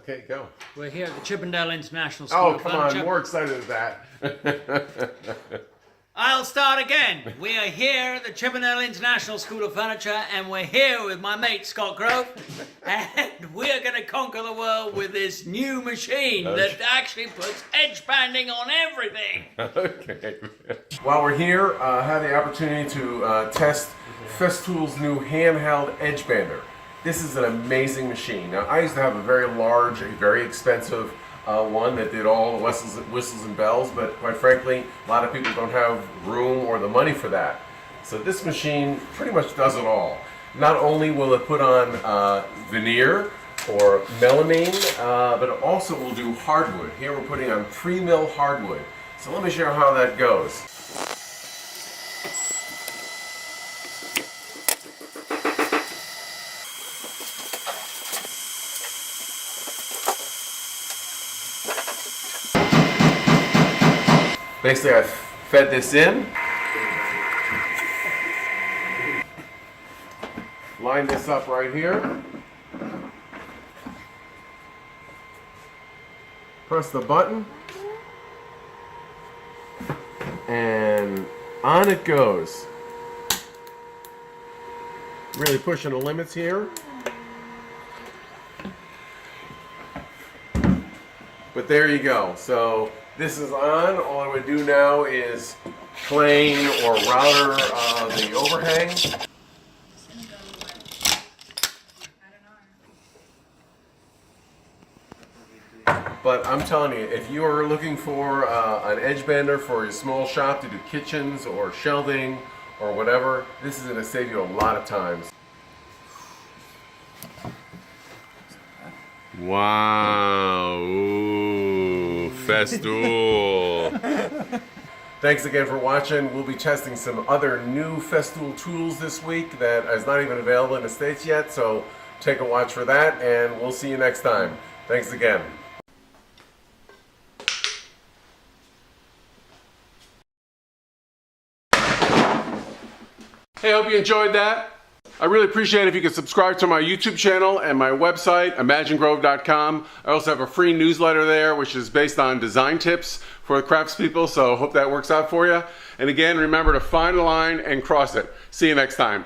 Okay, go. We're here at the Chippendale International School of Furniture. Oh, come on, more excited than that. I'll start again. We are here at the Chippendale International School of Furniture, and we're here with my mate Scott Grove, and we're going to conquer the world with this new machine that actually puts edge banding on everything. Okay. While we're here, I had the opportunity to test Festool's new handheld edge bander. This is an amazing machine. Now, I used to have a very large, a very expensive one that did all the whistles and bells, but quite frankly, a lot of people don't have room or the money for that. So this machine pretty much does it all. Not only will it put on veneer or melamine, but it also will do hardwood. Here we're putting on 3mm hardwood. So let me show you how that goes. Basically, I've fed this in, line this up right here, press the button, and on it goes. Really pushing the limits here. But there you go. So this is on. All I would do now is plane or router the overhang. But I'm telling you, if you are looking for an edge bander for your small shop to do kitchens or shelving or whatever, this is going to save you a lot of times. Wow. Ooh, Festool. Thanks again for watching. We'll be testing some other new Festool tools this week that is not even available in the States yet, so take a watch for that, and we'll see you next time. Thanks again. Hey, I hope you enjoyed that. I really appreciate it if you could subscribe to my YouTube channel and my website, imaginegrove.com. I also have a free newsletter there, which is based on design tips for the craftspeople, so hope that works out for you. And again, remember to find a line and cross it. See you next time.